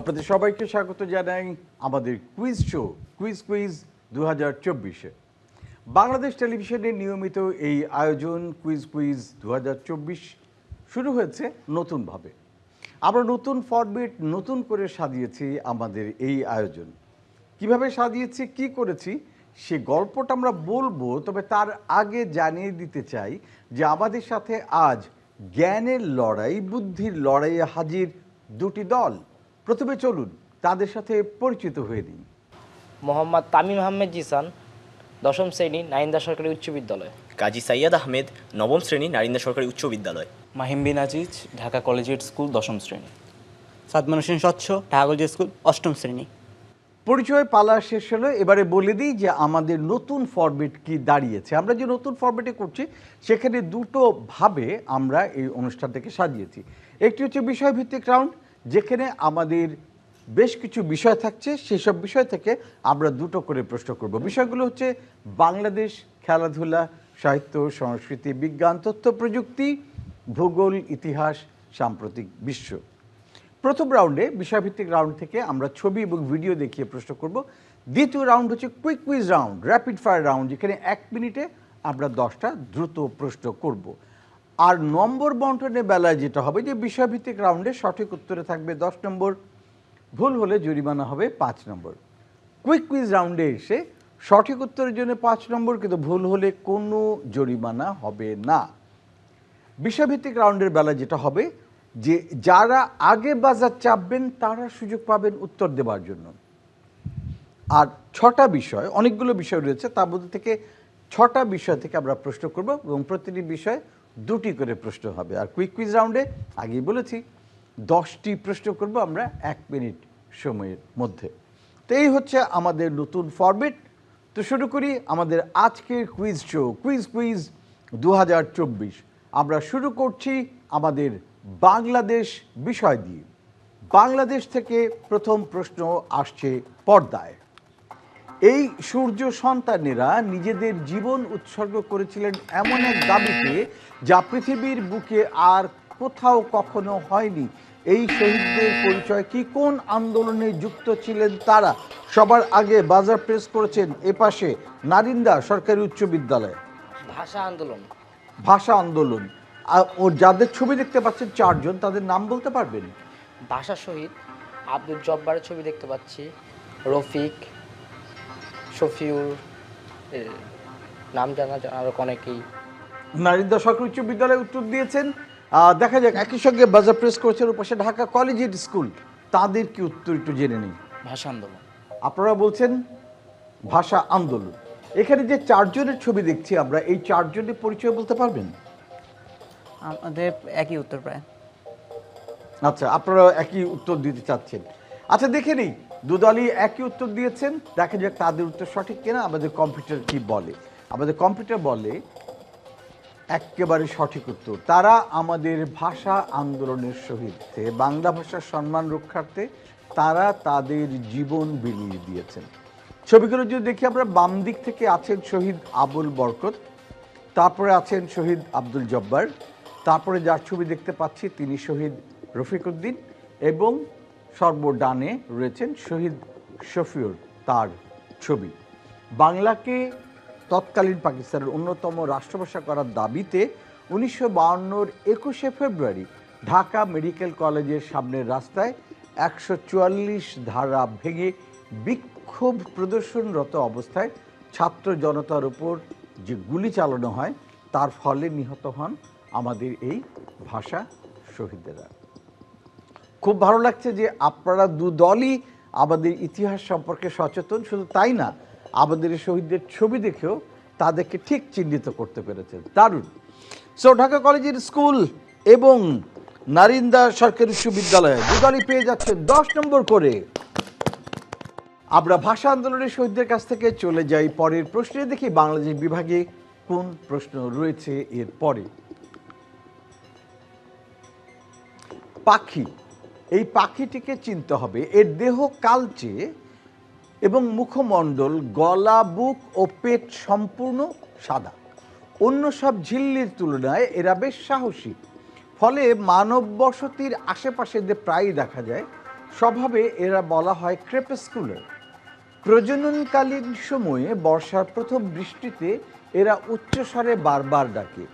আপনাদের সবাইকে স্বাগত জানাই আমাদের কুইজ শো কুইজ 2024-এ। বাংলাদেশ টেলিভিশনের নিয়মিত এই আয়োজন কুইজ 2024 শুরু হয়েছে নতুনভাবে। আমরা নতুন ফরম্যাট নতুন করে সাজিয়েছি আমাদের এই আয়োজন। কিভাবে সাজিয়েছি, কি করেছি সে গল্পটা আমরা বলবো, তবে তার আগে জানিয়ে দিতে চাই যে আমাদের সাথে আজ জ্ঞানের লড়াই বুদ্ধির লড়াইয়ে হাজির দুটি দল। প্রথমে চলুন তাদের সাথে পরিচিত হয়ে নিই। মোহাম্মদ তামিম আহমেদ জিসান, দশম শ্রেণী নারিন্দা সরকারি উচ্চ বিদ্যালয়। কাজী সাইয়াদ আহমেদ, নবম শ্রেণী নারিন্দা সরকারি উচ্চ বিদ্যালয়। মাহিম বিন আজিজ, ঢাকা কলেজিয়েট স্কুল, দশম শ্রেণী। সাদমান হোসেন স্বচ্ছ, ঢাকা কলেজিয়েট স্কুল, অষ্টম শ্রেণী। পরিচয় পালা শেষ হলো, এবারে বলে দিই যে আমাদের নতুন ফরম্যাট কি দাঁড়িয়েছে। আমরা যে নতুন ফরম্যাটে করছি সেখানে দুটো ভাবে আমরা এই অনুষ্ঠানটাকে সাজিয়েছি। একটি হচ্ছে বিষয়ভিত্তিক রাউন্ড, যেখানে আমাদের বেশ কিছু বিষয় থাকছে, সেসব বিষয় থেকে আমরা দুটো করে প্রশ্ন করব। বিষয়গুলো হচ্ছে বাংলাদেশ, খেলাধুলা, সাহিত্য, সংস্কৃতি, বিজ্ঞান, তথ্য প্রযুক্তি, ভূগোল, ইতিহাস, সাম্প্রতিক বিশ্ব। প্রথম রাউন্ডে বিষয়ভিত্তিক রাউন্ড থেকে আমরা ছবি এবং ভিডিও দেখিয়ে প্রশ্ন করব। দ্বিতীয় রাউন্ড হচ্ছে quiz round, rapid fire round, যেখানে 1 মিনিটে আমরা 10টা দ্রুত প্রশ্ন করব। আর নম্বর বন্টনের বেলায় যেটা হবে যে বিষয়ভিত্তিক রাউন্ডে সঠিক উত্তরে থাকবে 10 নম্বর, ভুল হলে জরিমানা হবে 5 নম্বর। কুইজ রাউন্ডে এসে সঠিক উত্তরের জন্য 5 নম্বর, কিন্তু ভুল হলে কোনো জরিমানা হবে না। বিষয়ভিত্তিক রাউন্ডের বেলা যেটা হবে যে যারা আগে বাজার চাপবেন তারা সুযোগ পাবেন উত্তর দেওয়ার জন্য। আর 6টা বিষয়, অনেকগুলো বিষয় রয়েছে, তার মধ্যে থেকে 6টা বিষয় থেকে আমরা প্রশ্ন করব এবং প্রতিটি বিষয় 2টি করে প্রশ্ন হবে। আর কুইজ রাউন্ডে আগেই বলেছি 10টি প্রশ্ন করব আমরা 1 মিনিট সময়ের মধ্যে। তো এই হচ্ছে আমাদের নতুন ফরম্যাট। তো শুরু করি আমাদের আজকের কুইজ শো কুইজ 2024। আমরা শুরু করছি আমাদের বাংলাদেশ বিষয় দিয়ে। বাংলাদেশ থেকে প্রথম প্রশ্ন আসছে পর্দায়। এই সূর্য সন্তানেরা নিজেদের জীবন উৎসর্গ করেছিলেন এমন এক দাবিতে যা পৃথিবীর বুকে আর কোথাও কখনো হয়নি। এই শহীদদের পরিচয় কি, কোন আন্দোলনে যুক্ত ছিলেন তারা? সবার আগে বাজার প্রেস করেছেন এপাশে নারিন্দা সরকারি উচ্চ বিদ্যালয়। ভাষা আন্দোলন। ও যাদের ছবি দেখতে পাচ্ছেন 4 জন, তাদের নাম বলতে পারবেন? ভাষা শহীদ আব্দুল জব্বারের ছবি দেখতে পাচ্ছি, রফিক, শফিউর, নাম জানা আরো অনেকেই। নারিন্দা সরকারি উচ্চ বিদ্যালয়ে উত্তর দিয়েছেন। দেখা যাক, একই সঙ্গে বাজার প্রেস করেছেন ওপাশে ঢাকা কলেজিয়েট স্কুল, তাদের কি উত্তর একটু জেনে নিই। ভাষা আন্দোলন। আপনারা বলছেন ভাষা আন্দোলন। এখানে যে 4 জনের ছবি দেখছি আমরা, এই 4 জনের পরিচয় বলতে পারবেন? আমাদের একই উত্তর প্রায়। আচ্ছা, আপনারা একই উত্তর দিতে চাচ্ছেন। আচ্ছা, দেখে নিই, দুদলই একই উত্তর দিয়েছেন, দেখা যাক তাদের উত্তর সঠিক কিনা। আমাদের কম্পিউটার কি বলে? আমাদের কম্পিউটার বলে একেবারে সঠিক উত্তর। তারা আমাদের ভাষা আন্দোলনের শহীদে, বাংলা ভাষার সম্মান রক্ষার্থে তারা তাদের জীবন বিলিয়ে দিয়েছেন। ছবিগুলো যদি দেখি আমরা, বাম দিক থেকে আছেন শহীদ আবুল বরকত, তারপরে আছেন শহীদ আব্দুল জব্বার, তারপরে যার ছবি দেখতে পাচ্ছি তিনি শহীদ রফিক উদ্দিন, এবং সর্বডানে রয়েছেন শহীদ শফিউর, তার ছবি। বাংলাকে তৎকালীন পাকিস্তানের অন্যতম রাষ্ট্রভাষা করার দাবিতে 1952-র 21শে ফেব্রুয়ারি ঢাকা মেডিকেল কলেজের সামনের রাস্তায় 144 ধারা ভেঙে বিক্ষোভ প্রদর্শনরত অবস্থায় ছাত্র জনতার উপর যে গুলি চালানো হয়, তার ফলে নিহত হন আমাদের এই ভাষা শহীদেরা। খুব ভালো লাগছে যে আপনারা দুদলই আমাদের ইতিহাস সম্পর্কে সচেতন। শুধু তাই না, আমাদের শহীদদের ছবি দেখেও তাদেরকে ঠিক চিহ্নিত করতে পেরেছেন। দারুণ। সো ঢাকা কলেজের স্কুল এবং নারিন্দা সরকারি উচ্চ বিদ্যালয়ে দুদলই পেয়ে যাচ্ছে 10 নম্বর করে। আমরা ভাষা আন্দোলনের শহীদদের কাছ থেকে চলে যাই পরের প্রশ্নে। দেখি বাংলাদেশ বিভাগে কোন প্রশ্ন রয়েছে এর পরে। পাখি, এই পাখিটিকে চিনতে হবে। এর দেহ কালচে এবং মুখমণ্ডল, গলা, বুক ও পেট সম্পূর্ণ সাদা। অন্য সব ঝিল্লির তুলনায় এরা বেশ সাহসী, ফলে মানব বসতির আশেপাশে যে প্রায়ই দেখা যায়। স্বভাবে এরা বলা হয় ক্রেপস্কুলার। প্রজননকালীন সময়ে বর্ষার প্রথম বৃষ্টিতে এরা উচ্চস্বরে বারবার ডাকে।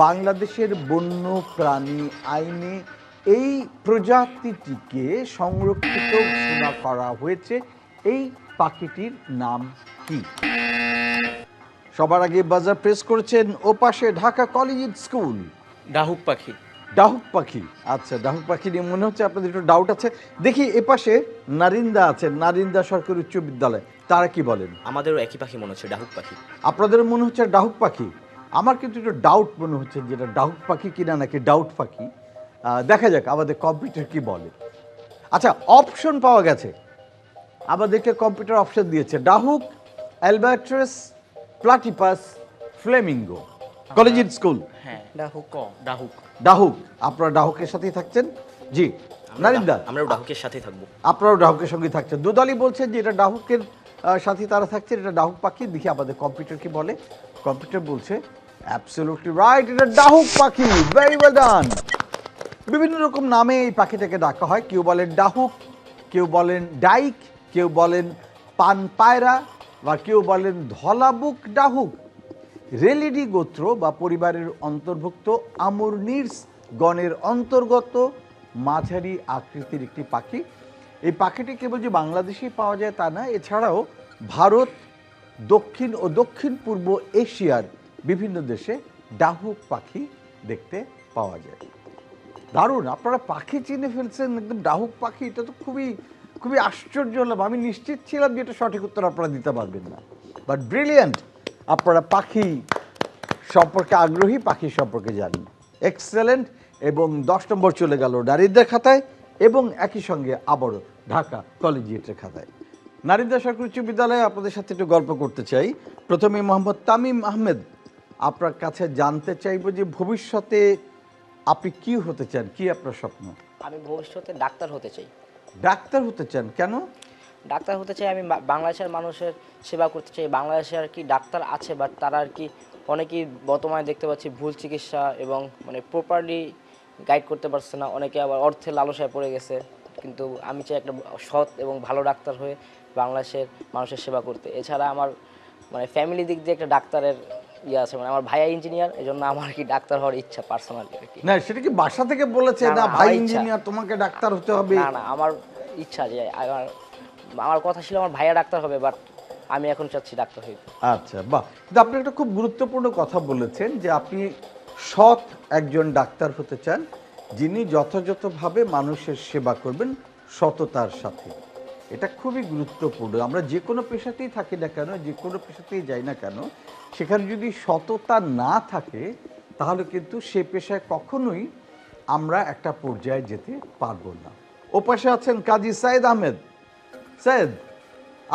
বাংলাদেশের বন্য প্রাণী আইনে এই প্রজাতিটিকে সংরক্ষিত ঘোষণা করা হয়েছে। এই পাখিটির নাম কি? সবার আগে বাজার প্রেস করেছেন ওপাশে ঢাকা কলেজিয়েট স্কুল। ডাহুক পাখি। ডাহুক পাখি, আচ্ছা ডাহুক পাখি নিয়ে মনে হচ্ছে আপনাদের একটু ডাউট আছে। দেখি এপাশে নারিন্দা আছেন, নারিন্দা সরকারি উচ্চ বিদ্যালয়, তারা কি বলেন? আমাদেরও একই পাখি মনে হচ্ছে, ডাহুক পাখি। আপনাদের মনে হচ্ছে ডাহুক পাখি, আমার কিন্তু একটু ডাউট মনে হচ্ছে যেটা ডাহুক পাখি কিনা নাকি ডাউট পাখি। দেখা যাক আমাদের কম্পিউটার কি বলে। আচ্ছা, অপশন পাওয়া গেছে, আমাদেরকে কম্পিউটার অপশন দিয়েছে ডাহুক, অ্যালবাট্রাস, প্লাটিপাস, ফ্লেমিঙ্গো। কলেজিয়েট স্কুল হ্যাঁ ডাহুক। ডাহুক। ডাহুক, আপনারা ডাহুকের সাথেই থাকছেন? জি নারিন্দা, আমরাও ডাহুকের সাথেই থাকবো। আপনারাও ডাহুকের সঙ্গে থাকছেন। দুদলই বলছেন যে এটা ডাহুকের সাথে তারা থাকছে, এটা ডাহুক পাখি। দেখি আমাদের কম্পিউটার কি বলে। কম্পিউটার বলছে অ্যাবসলিউটলি রাইট, এটা ডাহুক পাখি। ভেরি ওয়েল ডান। বিভিন্ন রকম নামে এই পাখিটাকে ডাকা হয়। কেউ বলেন ডাহুক, কেউ বলেন ডাইক, কেউ বলেন পান পায়রা, বা কেউ বলেন ধলাবুক ডাহুক। রেলিডি গোত্র বা পরিবারের অন্তর্ভুক্ত আমুরনির্স গণের অন্তর্গত মাঝারি আকৃতির একটি পাখি। এই পাখিটি কেবল যে বাংলাদেশেই পাওয়া যায় তা না, এছাড়াও ভারত, দক্ষিণ ও দক্ষিণ পূর্ব এশিয়ার বিভিন্ন দেশে ডাহুক পাখি দেখতে পাওয়া যায়। দারুণ, আপনারা পাখি চিনে ফেলছেন একদম ডাহুক পাখি। এটা তো খুবই খুবই আশ্চর্য হলাম। আমি নিশ্চিত ছিলাম যে এটা সঠিক উত্তর আপনারা দিতে পারবেন না, বাট ব্রিলিয়ান্ট। আপনারা পাখি সম্পর্কে আগ্রহী, পাখি সম্পর্কে জানেন, এক্সেলেন্ট। এবং 10 নম্বর চলে গেল নারিন্দার খাতায় এবং একই সঙ্গে আবারও ঢাকা কলেজিয়েটের খাতায়। নারিন্দা সরকারি উচ্চ বিদ্যালয়ে আপনাদের সাথে একটু গল্প করতে চাই। প্রথমে মোহাম্মদ তামিম আহমেদ, আপনার কাছে জানতে চাইব যে ভবিষ্যতে আপনি কি হতে চান, কি আপনার স্বপ্ন? আমি ভবিষ্যতে ডাক্তার হতে চাই। ডাক্তার হতে চান, কেন? ডাক্তার হতে চাই, আমি বাংলাদেশের মানুষের সেবা করতে চাই। বাংলাদেশে আর কি ডাক্তার আছে, বাট তারা আর কি অনেকেই বর্তমানে দেখতে পাচ্ছি ভুল চিকিৎসা এবং মানে প্রপারলি গাইড করতে পারছে না। অনেকে আবার অর্থের লালসায় পড়ে গেছে। কিন্তু আমি চাই একটা সৎ এবং ভালো ডাক্তার হয়ে বাংলাদেশের মানুষের সেবা করতে। এছাড়া আমার মানে ফ্যামিলি দিক দিয়ে একটা ডাক্তারের ইয়ে আছে, মানে আমার ভাইয়া ইঞ্জিনিয়ার, এই জন্য আমার কি ডাক্তার হওয়ার ইচ্ছা পার্সোনালি আর কি। না, সেটা কি বাসা থেকে বলেছে না, না না, ভাই আমার ইচ্ছা। ইঞ্জিনিয়ার তোমাকে ডাক্তার হতে হবে? না না, আমার ইচ্ছা যে আমার কথা ছিল আমার ভাইয়া ডাক্তার হবে, বাট আমি এখন চাচ্ছি ডাক্তার হইতে। আচ্ছা, বাহ। কিন্তু আপনি একটা খুব গুরুত্বপূর্ণ কথা বলেছেন যে আপনি সৎ একজন ডাক্তার হতে চান, যিনি যথাযথভাবে মানুষের সেবা করবেন সততার সাথে। এটা খুবই গুরুত্বপূর্ণ। আমরা যে কোনো পেশাতেই থাকি না কেন, যে কোনো পেশাতেই যাই না কেন, সেখানে যদি সততা না থাকে তাহলে কিন্তু সে পেশায় কখনোই আমরা একটা পর্যায়ে যেতে পারবো না। ওপাশে আছেন কাজী সাইদ আহমেদ। সাইদ,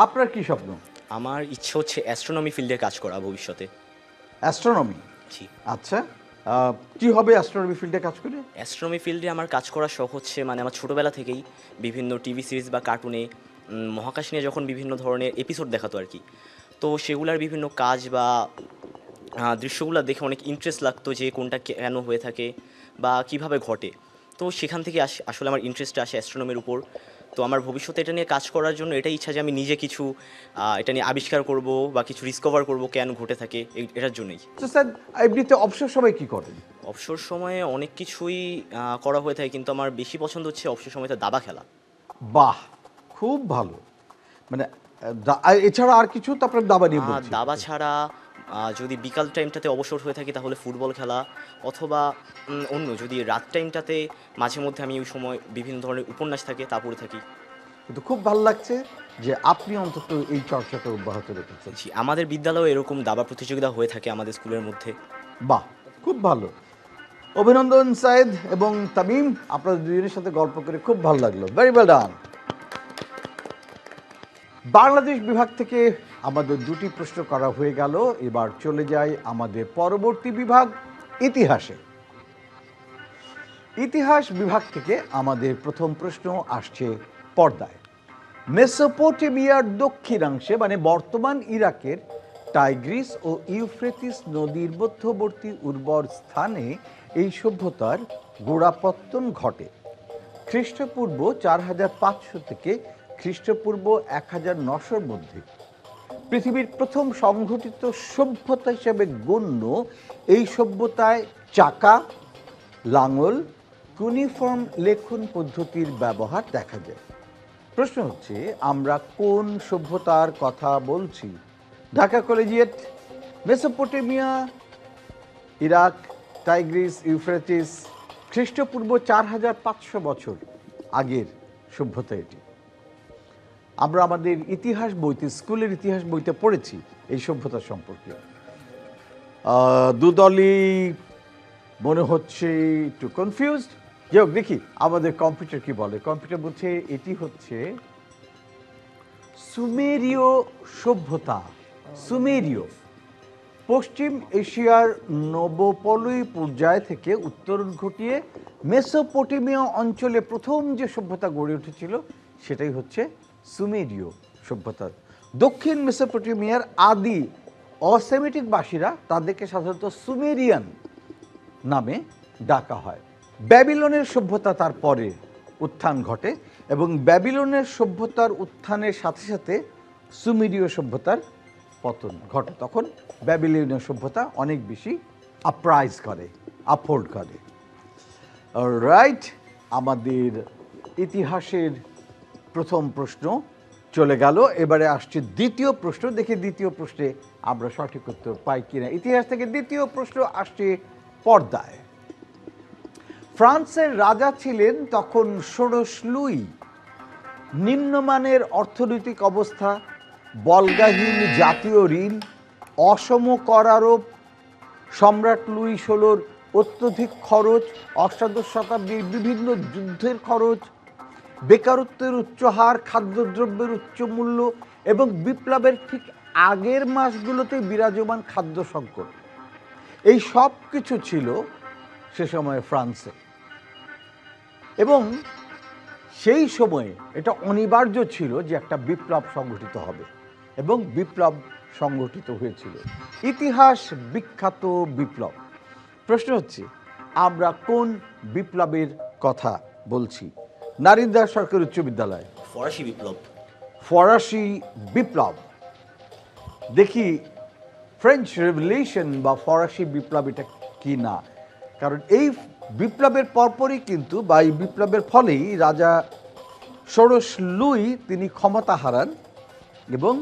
আপনার কি স্বপ্ন? আমার ইচ্ছে হচ্ছে অ্যাস্ট্রোনমি ফিল্ডে কাজ করা ভবিষ্যতে। অ্যাস্ট্রোনমি? জি। আচ্ছা, কি হবে অ্যাস্ট্রোনমি ফিল্ডে কাজ করে? অ্যাস্ট্রোনমি ফিল্ডে আমার কাজ করার শখ হচ্ছে, মানে আমার ছোটোবেলা থেকেই বিভিন্ন টিভি সিরিজ বা কার্টুনে মহাকাশ নিয়ে যখন বিভিন্ন ধরনের এপিসোড দেখাতো আর কি, তো সেগুলার বিভিন্ন কাজ বা দৃশ্যগুলো দেখে অনেক ইন্টারেস্ট লাগতো যে কোনটা কেন হয়ে থাকে বা কিভাবে ঘটে। তো সেখান থেকে আসলে আমার ইন্টারেস্ট আসে অ্যাস্ট্রোনমির উপর। তো আমার ভবিষ্যতে এটা নিয়ে কাজ করার জন্য এটাই ইচ্ছা যে আমি নিজে কিছু এটা নিয়ে আবিষ্কার করব বা কিছু ডিসকভার করব কেন ঘটে থাকে, এটার জন্যই। তো স্যার, এমনিতে অবসর সময় কি করেন? অবসর সময়ে অনেক কিছুই করা হয়ে থাকে, কিন্তু আমার বেশি পছন্দ হচ্ছে অবসর সময়তে দাবা খেলা। বাহ, খুব ভালো। মানে এছাড়া আর কিছু? তো আপনার দাবা নিয়ে বলছি। দাবা ছাড়া যদি বিকাল টাইমটাতে অবসর হয়ে থাকি তাহলে ফুটবল খেলা, অথবা অন্য যদি রাত টাইমটাতে মাঝে মধ্যে আমি ওই সময় বিভিন্ন ধরনের উপন্যাস থাকে তা পড়ে থাকি। কিন্তু খুব ভালো লাগছে যে আপনি অন্তত এই চর্চাটা অব্যাহত রেখেছেন। জি, আমাদের বিদ্যালয়ে এরকম দাবা প্রতিযোগিতা হয়ে থাকে আমাদের স্কুলের মধ্যে। বাহ, খুব ভালো। অভিনন্দন সাইদ এবং তামিম, আপনাদের দুজনের সাথে গল্প করে খুব ভালো লাগলো। ভেরি ওয়েল ডান। বাংলাদেশ বিভাগ থেকে আমাদের দুটি প্রশ্ন করা হয়ে গেল। এবার চলে যায় আমাদের পরবর্তী বিভাগ, ইতিহাসে। ইতিহাস বিভাগ থেকে আমাদের প্রথম প্রশ্ন আসছে পর্দায়। মেসোপটেমিয়ার দক্ষিণাংশে মানে বর্তমান ইরাকের টাইগ্রিস ও ইউফ্রেটিস নদীর মধ্যবর্তী উর্বর স্থানে এই সভ্যতার গোড়াপত্তন ঘটে। খ্রিস্টপূর্ব 4500 থেকে খ্রিস্টপূর্ব 1900-র মধ্যে পৃথিবীর প্রথম সংঘটিত সভ্যতা হিসেবে গণ্য এই সভ্যতায় চাকা, লাঙল, কুনিফর্ম লেখন পদ্ধতির ব্যবহার দেখা যায়। প্রশ্ন হচ্ছে, আমরা কোন সভ্যতার কথা বলছি? Dhaka collegiate, Mesopotamia, Iraq, Tigris, Euphrates, খ্রিস্টপূর্ব 4500 বছর আগের সভ্যতা এটি। আমরা আমাদের ইতিহাস বইতে, স্কুলের ইতিহাস বইতে পড়েছি এই সভ্যতা সম্পর্কে। দুদলই মনে হচ্ছে একটু কনফিউজড। যাই হোক, দেখি আমাদের কম্পিউটার কি বলে। কম্পিউটার বলছে এটি হচ্ছে সুমেরীয় সভ্যতা। সুমেরীয় পশ্চিম এশিয়ার নবপলয়ী পর্যায় থেকে উত্তরণ ঘটিয়ে মেসোপটেমিয়া অঞ্চলে প্রথম যে সভ্যতা গড়ে উঠেছিল সেটাই হচ্ছে সুমেরীয় সভ্যতা। দক্ষিণ মেসোপটেমিয়ার আদি অসেমিটিক বাসীরা তাদেরকে সাধারণত সুমেরিয়ান নামে ডাকা হয়। ব্যাবিলনের সভ্যতা তার পরে উত্থান ঘটে এবং ব্যাবিলনের সভ্যতার উত্থানের সাথে সাথে সুমেরীয় সভ্যতার পতন ঘটে। তখন ব্যাবিলনীয় সভ্যতা অনেক বেশি আপরাইজ করে, আপহোল্ড করে। রাইট, আমাদের ইতিহাসের প্রথম প্রশ্ন চলে গেল। এবারে আসছে দ্বিতীয় প্রশ্ন। দেখি দ্বিতীয় প্রশ্নে আমরা সঠিক উত্তর পাই কিনা। ইতিহাস থেকে দ্বিতীয় প্রশ্ন আসছে পর্দায়। ফ্রান্সের রাজা ছিলেন তখন ষোড়শ লুই। নিম্নমানের অর্থনৈতিক অবস্থা, বল্গাহীন জাতীয় ঋণ, অসম কর আরোপ, সম্রাট লুই 16-র অত্যধিক খরচ, অষ্টাদশ শতাব্দীর বিভিন্ন যুদ্ধের খরচ, বেকারত্বের উচ্চ হার, খাদ্যদ্রব্যের উচ্চ মূল্য এবং বিপ্লবের ঠিক আগের মাসগুলোতে বিরাজমান খাদ্য সংকট, এই সব কিছু ছিল সে সময় ফ্রান্সে। এবং সেই সময়ে এটা অনিবার্য ছিল যে একটা বিপ্লব সংগঠিত হবে, এবং বিপ্লব সংগঠিত হয়েছিল। ইতিহাস বিখ্যাত বিপ্লব। প্রশ্ন হচ্ছে, আমরা কোন বিপ্লবের কথা বলছি? নারিন্দা সরকারি উচ্চ বিদ্যালয়। ফরাসি বিপ্লব। ফরাসি বিপ্লব। দেখি ফ্রেঞ্চ রেভলিউশন বা ফরাসি বিপ্লব এটা কি না, কারণ এই বিপ্লবের পরপরই কিন্তু বা এই বিপ্লবের ফলেই রাজা ষোড়শ লুই তিনি ক্ষমতা হারান এবং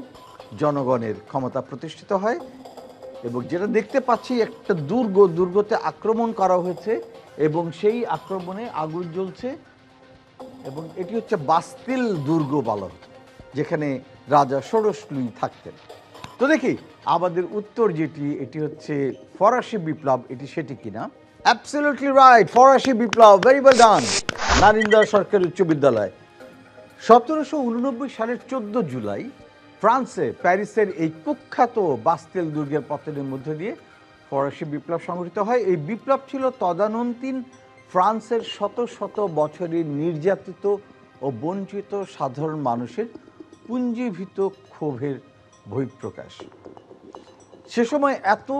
জনগণের ক্ষমতা প্রতিষ্ঠিত হয়। এবং যেটা দেখতে পাচ্ছি, একটা দুর্গতে আক্রমণ করা হয়েছে এবং সেই আক্রমণে আগুন জ্বলছে, এবং এটি হচ্ছে বাস্তিল দুর্গ বলা হতো, যেখানে রাজা ষোড়শ লুই থাকতেন। তো দেখি আমাদের উত্তর যেটি, এটি হচ্ছে ফরাসি বিপ্লব, এটি সেটি কিনা। অ্যাবসলিউটলি রাইট, ফরাসি বিপ্লব। ভেরি ওয়েল ডান, নারিন্দা সরকারি উচ্চ বিদ্যালয়। 1789 সালের 14 জুলাই ফ্রান্সে প্যারিসের এই কুখ্যাত বাস্তিল দুর্গের পতনের মধ্য দিয়ে ফরাসি বিপ্লব সংঘটিত হয়। এই বিপ্লব ছিল তদানীন্তন ফ্রান্সের শত শত বছরের নির্যাতিত ও বঞ্চিত সাধারণ মানুষের পুঞ্জীভূত ক্ষোভের বহিঃপ্রকাশ। সে সময় এত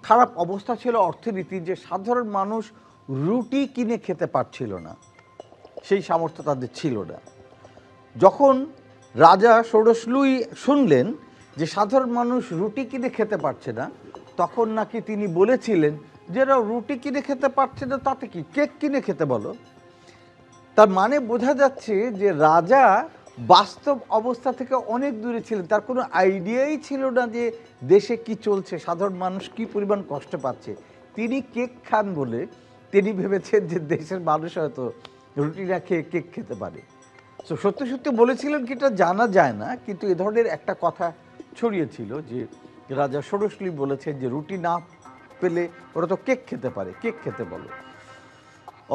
খারাপ অবস্থা ছিল অর্থনীতির যে সাধারণ মানুষ রুটি কিনে খেতে পারছিল না, সেই সামর্থ্য তাদের ছিল না। যখন রাজা ষোড়শ লুই শুনলেন যে সাধারণ মানুষ রুটি কিনে খেতে পারছে না, তখন নাকি তিনি বলেছিলেন যে এরা রুটি কিনে খেতে পারছে না, তাতে কি, কেক কিনে খেতে বলো। তার মানে বোঝা যাচ্ছে যে রাজা বাস্তব অবস্থা থেকে অনেক দূরে ছিলেন। তার কোনো আইডিয়াই ছিল না যে দেশে কি চলছে, সাধারণ মানুষ কি পরিমাণ কষ্ট পাচ্ছে। তিনি কেক খান বলে তিনি ভেবেছেন যে দেশের মানুষ হয়তো রুটি না খেয়ে কেক খেতে পারে। তো সত্যি সত্যি বলেছিলেন কি এটা জানা যায় না, কিন্তু এ ধরনের একটা কথা ছড়িয়েছিল যে রাজা ষোড়শ লুই বলেছেন যে রুটি না পেলে ওরা তো কেক খেতে পারে, কেক খেতে বলো।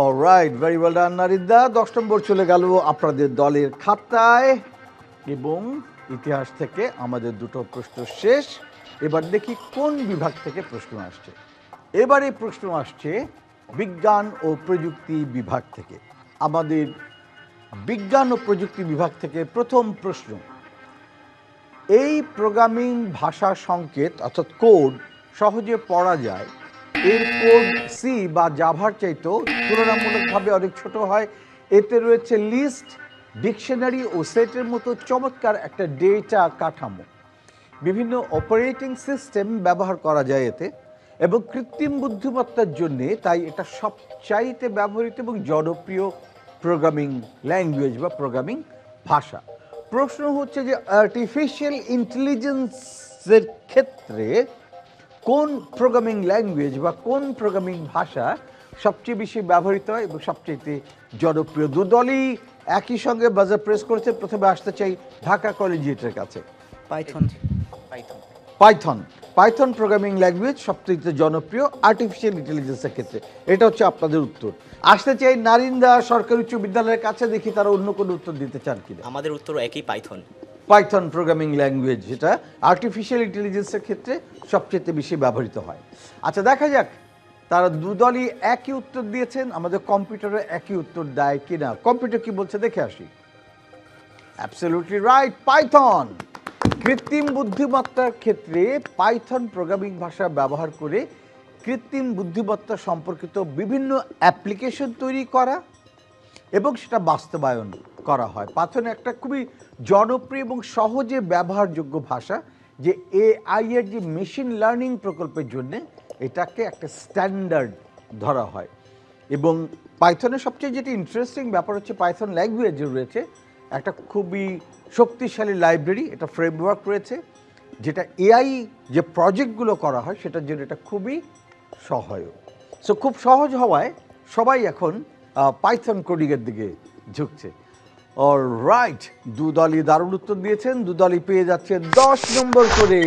অলরাইট, ভেরি ওয়েল ডান নারিন্দা। 10 নম্বর চলে গেল আপনাদের দলের খাতায়, এবং ইতিহাস থেকে আমাদের দুটো প্রশ্ন শেষ। এবার দেখি কোন বিভাগ থেকে প্রশ্ন আসছে। এবারে প্রশ্ন আসছে বিজ্ঞান ও প্রযুক্তি বিভাগ থেকে। আমাদের বিজ্ঞান ও প্রযুক্তি বিভাগ থেকে প্রথম প্রশ্ন, এই প্রোগ্রামিং ভাষা সংকেত অর্থাৎ কোড সহজে পড়া যায়, এর কোড সি বা জাভার চাইতেও তুলনামূলকভাবে অনেক ছোট হয়, এতে রয়েছে লিস্ট, ডিকশনারি ও সেটের মতো চমৎকার একটা ডেটা কাঠামো। বিভিন্ন অপারেটিং সিস্টেম ব্যবহার করা যায় এতে, এবং কৃত্রিম বুদ্ধিমত্তার জন্য তাই এটা সবচাইতে ব্যবহৃত এবং জনপ্রিয় প্রোগ্রামিং ল্যাঙ্গুয়েজ বা প্রোগ্রামিং ভাষা। প্রশ্ন হচ্ছে যে আর্টিফিশিয়াল ইন্টেলিজেন্সের ক্ষেত্রে কোন প্রোগ্রামিং ল্যাঙ্গুয়েজ বা কোন প্রোগ্রামিং ভাষা সবচেয়ে বেশি ব্যবহৃত হয় এবং সবচেয়ে জনপ্রিয়? দুদলই একই সঙ্গে বাজার প্রেস করেছে। প্রথমে আসতে চাই ঢাকা কলেজিয়েটের কাছে। পাইথন। পাইথন প্রোগ্রামিং ল্যাঙ্গুয়েজ সবচেয়ে জনপ্রিয় আর্টিফিশিয়াল ইন্টেলিজেন্সের ক্ষেত্রে। এটা হচ্ছে আপনাদের উত্তর। আসতে চাই নারিন্দা সরকারি উচ্চ বিদ্যালয়ের কাছে, দেখি তারা অন্য কোনো উত্তর দিতে চান কিনা। আমাদের উত্তর একই, পাইথন। পাইথন প্রোগ্রামিং ল্যাঙ্গুয়েজ যেটা আর্টিফিশিয়াল ইন্টেলিজেন্সের ক্ষেত্রে সবচেয়ে বেশি ব্যবহৃত হয়। আচ্ছা, দেখা যাক তারা দুদলই একই উত্তর দিয়েছেন, আমাদের কম্পিউটারে একই উত্তর দেয় কিনা। কম্পিউটার কি বলছে দেখে আসি। Absolutely right, Python. কৃত্রিম বুদ্ধিমত্তার ক্ষেত্রে পাইথন প্রোগ্রামিং ভাষা ব্যবহার করে কৃত্রিম বুদ্ধিমত্তা সম্পর্কিত বিভিন্ন অ্যাপ্লিকেশন তৈরি করা এবং সেটা বাস্তবায়ন করা হয়। পাইথন একটা খুবই জনপ্রিয় এবং সহজে ব্যবহারযোগ্য ভাষা, যে এআই এর যে মেশিন লার্নিং প্রকল্পের জন্য এটাকে একটা স্ট্যান্ডার্ড ধরা হয়। এবং পাইথনের সবচেয়ে যেটি ইন্টারেস্টিং ব্যাপার হচ্ছে পাইথন ল্যাঙ্গুয়েজ রয়েছে একটা খুবই শক্তিশালী লাইব্রেরি, এটা ফ্রেমওয়ার্ক রয়েছে, যেটা এআই যে প্রজেক্টগুলো করা হয় সেটার জন্য এটা খুবই সহায়ক। সো খুব সহজ হওয়ায় সবাই এখন পাইথন কোডিংয়ের দিকে ঝুঁকছে। অলরাইট, দুদলই দারুণ উত্তর দিয়েছেন। দুদলই পেয়ে যাচ্ছে 10 নম্বর করে।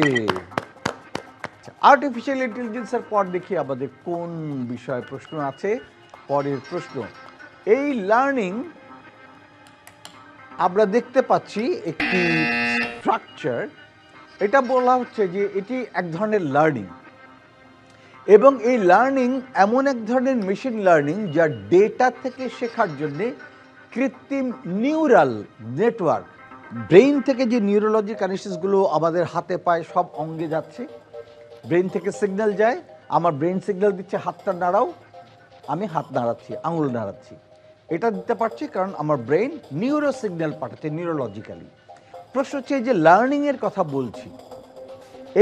আর্টিফিশিয়াল ইন্টেলিজেন্সের পর দেখি আমাদের কোন বিষয়ে প্রশ্ন আছে। পরের প্রশ্ন, এই লার্নিং আমরা দেখতে পাচ্ছি একটি স্ট্রাকচার। এটা বলা হচ্ছে যে এটি এক ধরনের লার্নিং, এবং এই লার্নিং এমন এক ধরনের মেশিন লার্নিং যা ডেটা থেকে শেখার জন্যে কৃত্রিম নিউরাল নেটওয়ার্ক, ব্রেইন থেকে যে নিউরোলজি কানেকশনসগুলো আমাদের হাতে পায়ে সব অঙ্গে যাচ্ছে, ব্রেইন থেকে সিগন্যাল যায়, আমার ব্রেইন সিগন্যাল দিচ্ছে হাতটা নাড়াও, আমি হাত নাড়াচ্ছি, আঙুল নাড়াচ্ছি। এটা দিতে পারছি কারণ আমার ব্রেইন নিউরো সিগন্যাল পাঠাচ্ছে নিউরোলজিক্যালি। প্রশ্ন হচ্ছে এই যে লার্নিংয়ের কথা বলছি,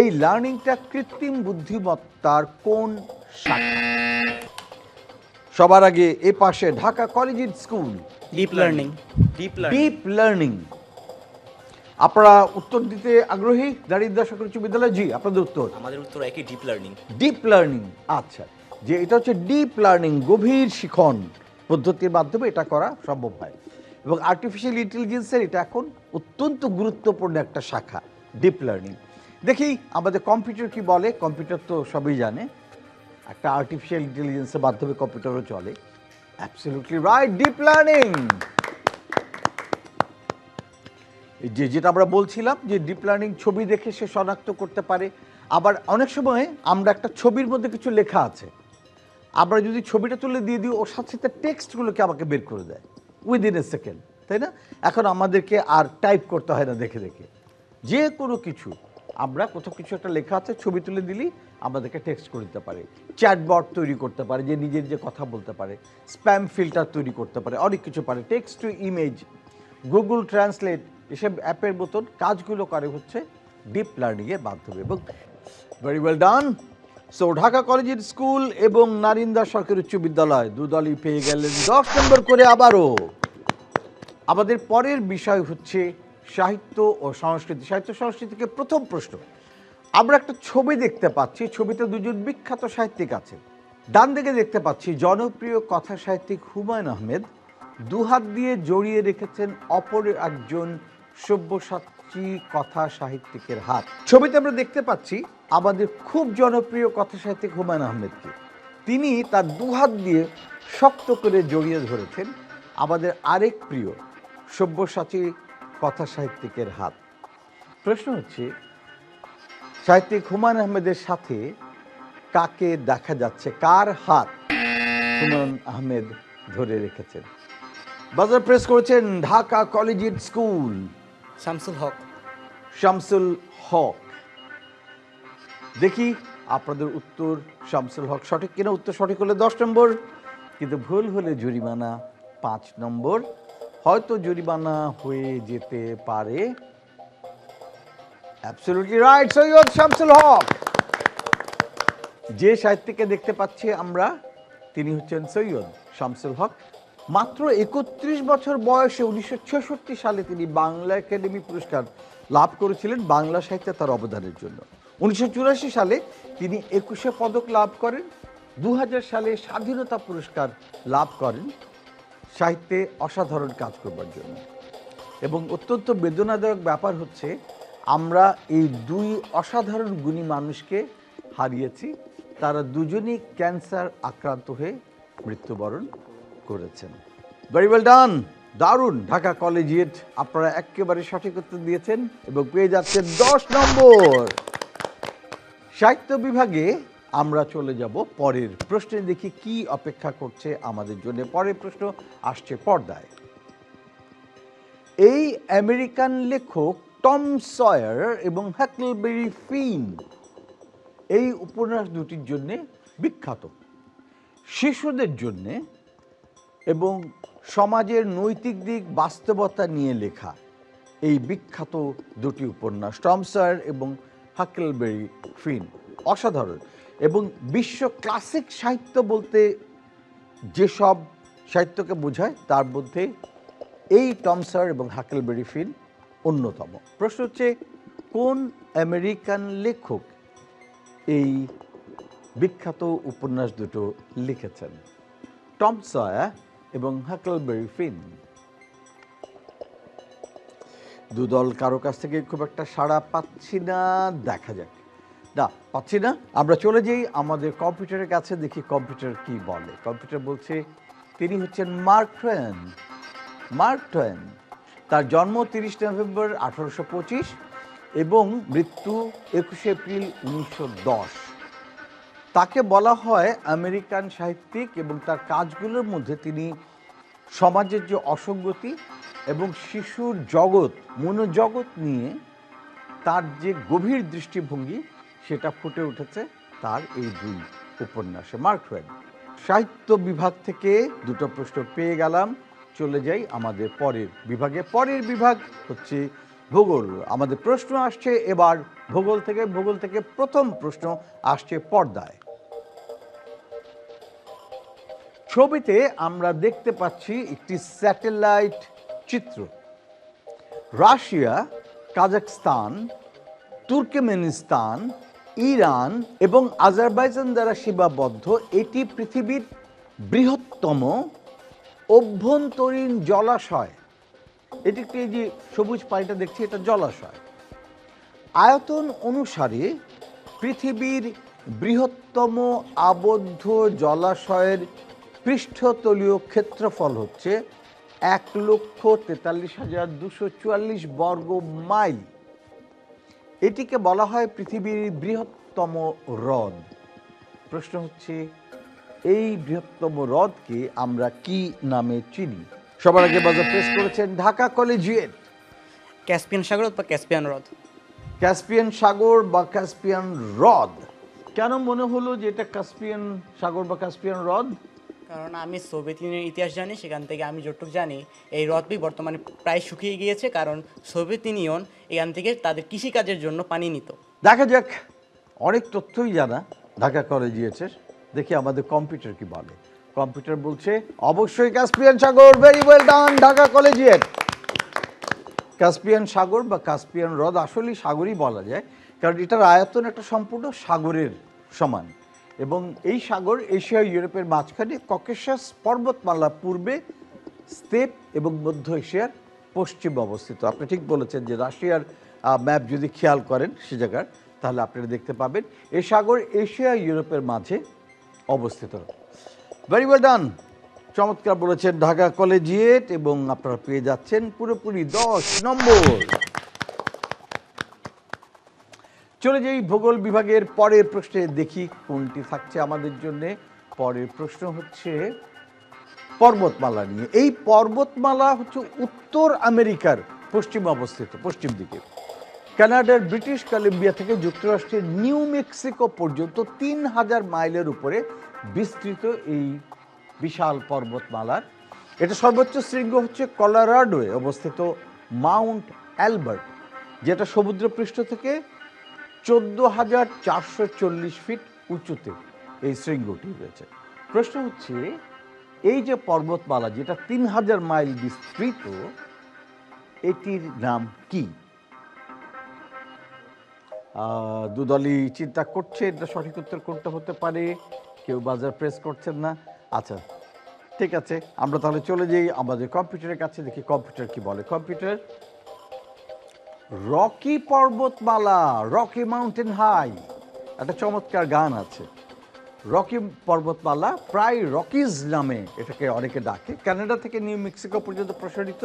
এই লার্নিংটা কৃত্রিম বুদ্ধিমত্তার কোন শাখা? সবার আগে এ পাশে Dhaka collegiate school. Deep learning. Deep learning. আপনারা উত্তর দিতে আগ্রহী? দারিদ্র সরকারি উচ্চ বিদ্যালয়, জি আপনাদের উত্তর? আমাদের উত্তর একই, ডিপ লার্নিং। ডিপ লার্নিং, আচ্ছা, যে এটা হচ্ছে ডিপ লার্নিং, গভীর শিখন পদ্ধতির মাধ্যমে এটা করা সম্ভব হয়। এবং আর্টিফিশিয়াল ইন্টেলিজেন্সের এটা এখন অত্যন্ত গুরুত্বপূর্ণ একটা শাখা, ডিপ লার্নিং। দেখি আমাদের কম্পিউটার কি বলে। কম্পিউটার তো সবই জানে, একটা আর্টিফিশিয়াল ইন্টেলিজেন্সের মাধ্যমে কম্পিউটারও চলে। Absolutely right, deep learning. যেটা আমরা বলছিলাম যে ডিপ লার্নিং ছবি দেখে সে শনাক্ত করতে পারে। আবার অনেক সময় আমরা একটা ছবির মধ্যে কিছু লেখা আছে, আমরা যদি ছবিটা তুলে দিয়ে দিই ওর সাথে সাথে টেক্সটগুলোকে আমাকে বের করে দেয় উইদিন এ সেকেন্ড, তাই না? এখন আমাদেরকে আর টাইপ করতে হয় না দেখে দেখে, যে কোনো কিছু আমরা কোথাও কিছু একটা লেখা আছে ছবি তুলে দিলেই আমাদেরকে টেক্সট করে দিতে পারে। চ্যাটবট তৈরি করতে পারে, যে নিজের যে কথা বলতে পারে, স্প্যাম ফিল্টার তৈরি করতে পারে, অনেক কিছু পারে, text to image, Google translate, এসব অ্যাপের মতন কাজগুলো করে হচ্ছে ডিপ লার্নিংয়ের মাধ্যমে। এবং ভেরি ওয়েল ডান। সো ঢাকা কলেজিয়েট স্কুল এবং নারিন্দা সরকারি উচ্চ বিদ্যালয় দুদলই পেয়ে গেলেন 10 নম্বর করে। আবারও আমাদের পরের বিষয় হচ্ছে সাহিত্য ও সংস্কৃতি। সাহিত্য সংস্কৃতিকে প্রথম প্রশ্ন, আমরা একটা ছবি দেখতে পাচ্ছি, ছবিতে দুজন বিখ্যাত সাহিত্যিক আছে। ডান দিকে দেখতে পাচ্ছি জনপ্রিয় কথা সাহিত্যিক হুমায়ুন আহমেদ দুহাত দিয়ে জড়িয়ে রেখেছেন অপর একজন সব্যসাচী কথা সাহিত্যিকের হাত। ছবিতে আমরা দেখতে পাচ্ছি আমাদের খুব জনপ্রিয় কথা সাহিত্যিক হুমায়ুন আহমেদকে। তিনি তার দুহাত দিয়ে শক্ত করে জড়িয়ে ধরেছেন আমাদের আরেক প্রিয় সব্যসাচী কথা সাহিত্যিকের হাত। প্রশ্ন হচ্ছে সাহিত্যিক হুমায়ুন আহমেদের সাথে কাকে দেখা যাচ্ছে, কার হাত হুমায়ুন আহমেদ ধরে রেখেছেন? বাজার প্রেস করেছেন ঢাকা কলেজিয়েট স্কুল। শামসুল হক। শামসুল হক। দেখি আপনাদের উত্তর শামসুল হক সঠিক কিনা। উত্তর সঠিক হলে 10 নম্বর, কিন্তু ভুল হলে জরিমানা 5 নম্বর, হয়তো জরিমানা হয়ে যেতে পারে। অ্যাবসলিউটলি রাইট, সৈয়দ শামসুল হক। যে সাহিত্যিককে দেখতে পাচ্ছি আমরা, তিনি হচ্ছেন সৈয়দ শামসুল হক। মাত্র 31 বছর বয়সে 1966 সালে তিনি বাংলা একাডেমি পুরস্কার লাভ করেছিলেন বাংলা সাহিত্যে তার অবদানের জন্য। 1984 সালে তিনি 21শে পদক লাভ করেন। 2000 সালে স্বাধীনতা পুরস্কার লাভ করেন সাহিত্যে অসাধারণ কাজ করবার জন্য। এবং অত্যন্ত বেদনাদায়ক ব্যাপার হচ্ছে, আমরা এই দুই অসাধারণ গুণী মানুষকে হারিয়েছি। তারা দুজনই ক্যান্সার আক্রান্ত হয়ে মৃত্যুবরণ করেছেন। ভেরি ওয়েল ডান, দারুণ। ঢাকা কলেজিয়েট আপনারা একেবারে সঠিক উত্তর দিয়েছেন এবং পেয়ে যাচ্ছেন 10 নম্বর। সাহিত্য বিভাগে আমরা চলে যাব পরের প্রশ্নে, দেখি কি অপেক্ষা করছে আমাদের জন্য। পরের প্রশ্ন আসছে পর্দায়। এই আমেরিকান লেখক টম সয়ার এবং হ্যাকলবেরি ফিন এই উপন্যাস দুটির জন্য বিখ্যাত। শিশুদের জন্যে এবং সমাজের নৈতিক দিক বাস্তবতা নিয়ে লেখা এই বিখ্যাত দুটি উপন্যাস, টম সয়ার এবং হ্যাকলবেরি ফিন, অসাধারণ। এবং বিশ্ব ক্লাসিক সাহিত্য বলতে যেসব সাহিত্যকে বোঝায় তার মধ্যে এই টম সয়ার এবং হ্যাকলবেরি ফিন অন্যতম। প্রশ্ন হচ্ছে, কোন আমেরিকান লেখক এই বিখ্যাত উপন্যাস দুটো লিখেছেন? টম সয়ার এবং হ্যাকলবেরি ফিন। দুদল কারো কাছ থেকে খুব একটা সাড়া পাচ্ছি না, দেখা যাক। না, পাচ্ছি না। আমরা চলে যাই আমাদের কম্পিউটারের কাছে, দেখি কম্পিউটার কি বলে। কম্পিউটার বলছে তিনি হচ্ছেন মার্ক টুয়েন। মার্ক টুয়েন, তার জন্ম 30 নভেম্বর 1825 এবং মৃত্যু 21 এপ্রিল 1910। তাকে বলা হয় আমেরিকান সাহিত্যিক এবং তার কাজগুলোর মধ্যে তিনি সমাজের যে অসঙ্গতি এবং শিশুর জগৎ, মনোজগৎ নিয়ে তার যে গভীর দৃষ্টিভঙ্গি সেটা ফুটে উঠেছে তার এই দুই উপন্যাসে। Mark Twain. সাহিত্য বিভাগ থেকে দুটো প্রশ্ন পেয়ে গেলাম, চলে যাই আমাদের পরের বিভাগে। পরের বিভাগ হচ্ছে ভূগোল। আমাদের প্রশ্ন আসছে এবার ভূগোল থেকে। ভূগোল থেকে প্রথম প্রশ্ন আসছে পর্দায়। ছবিতে আমরা দেখতে পাচ্ছি একটি স্যাটেলাইট চিত্র। রাশিয়া, কাজাখস্তান, তুর্কমেনিস্তান, ইরান এবং আজারবাইজান দ্বারা সীমাবদ্ধ এটি পৃথিবীর বৃহত্তম অভ্যন্তরীণ জলাশয়। এটি একটি, যে সবুজ পানিটা দেখছি, এটা জলাশয়। আয়তন অনুসারে পৃথিবীর বৃহত্তম আবদ্ধ জলাশয়ের পৃষ্ঠতলীয় ক্ষেত্রফল হচ্ছে 1,43,244 বর্গ মাইল। এটিকে বলা হয় পৃথিবীর বৃহত্তম হ্রদ। প্রশ্ন হচ্ছে, এই বৃহত্তম হ্রদকে আমরা কি নামে চিনি? সবার আগে বাজার প্রেস করেছেন ঢাকা কলেজিয়েট। ক্যাসপিয়ান সাগর বা ক্যাসপিয়ান হ্রদ। ক্যাসপিয়ান সাগর বা ক্যাসপিয়ান হ্রদ। কেন মনে হলো যে এটা ক্যাসপিয়ান সাগর বা ক্যাসপিয়ান হ্রদ? কারণ আমি সোভিয়েত ইউনিয়নের ইতিহাস জানি, সেখান থেকে আমি যতটুকু জানি এই হ্রদটি বর্তমানে প্রায় শুকিয়ে গিয়েছে, কারণ সোভিয়েত ইউনিয়ন এখান থেকে তাদের কৃষিকাজের জন্য পানি নিত। দেখা যাক, অনেক তথ্যই জানা ঢাকা কলেজিয়েটের। দেখি আমাদের কম্পিউটার কি বলে। কম্পিউটার বলছে অবশ্যই ক্যাসপিয়ান সাগর। Very well done Dhaka collegiate. Caspian সাগর বা ক্যাসপিয়ান হ্রদ আসলেই সাগরই বলা যায়, কারণ এটার আয়তন একটা সম্পূর্ণ সাগরের সমান। এবং এই সাগর এশিয়া ইউরোপের মাঝখানে ককেশাস পর্বতমালা পূর্বে, স্টেপ এবং মধ্য এশিয়ার পশ্চিমে অবস্থিত। আপনি ঠিক বলেছেন যে রাশিয়ার ম্যাপ যদি খেয়াল করেন সে জায়গার, তাহলে আপনারা দেখতে পাবেন এই সাগর এশিয়া ইউরোপের মাঝে অবস্থিত। ভেরি ওয়েল ডান, চমৎকার বলেছেন ঢাকা কলেজিয়েট এবং আপনারা পেয়ে যাচ্ছেন পুরোপুরি 10 নম্বর। চলে যাই ভূগোল বিভাগের পরের প্রশ্নে, দেখি কোনটি থাকছে আমাদের জন্য। পরের প্রশ্ন হচ্ছে পর্বতমালা নিয়ে। এই পর্বতমালা হচ্ছে উত্তর আমেরিকার পশ্চিমে অবস্থিত, পশ্চিম দিকে। কানাডার ব্রিটিশ কলম্বিয়া থেকে যুক্তরাষ্ট্রের নিউ মেক্সিকো পর্যন্ত 3000 মাইলের উপরে বিস্তৃত এই বিশাল পর্বতমালার এটা সর্বোচ্চ শৃঙ্গ হচ্ছে কলোরাডোয় অবস্থিত মাউন্ট অ্যালবার্ট, যেটা সমুদ্রপৃষ্ঠ থেকে 14,440 ফিট উঁচুতে এই শৃঙ্গটি রয়েছে। প্রশ্ন হচ্ছে, এই যে পর্বতমালা যেটা 3,000 মাইল বিস্তৃত, এটির নাম কি? দুদলই চিন্তা করছে এটা সঠিক উত্তর কোনটা হতে পারে, কেউ বাজার প্রেস করছেন না। আচ্ছা ঠিক আছে, আমরা তাহলে চলে যাই আমাদের কম্পিউটারের কাছে, দেখি কম্পিউটার কি বলে। কম্পিউটার, রকি পর্বতমালা, রকি মাউন্টেন হাই, একটা চমৎকার গান আছে। রকি পর্বতমালা, প্রায় রকিজ নামে এটাকে অনেকে ডাকে, কানাডা থেকে নিউ মেক্সিকো পর্যন্ত প্রসারিত,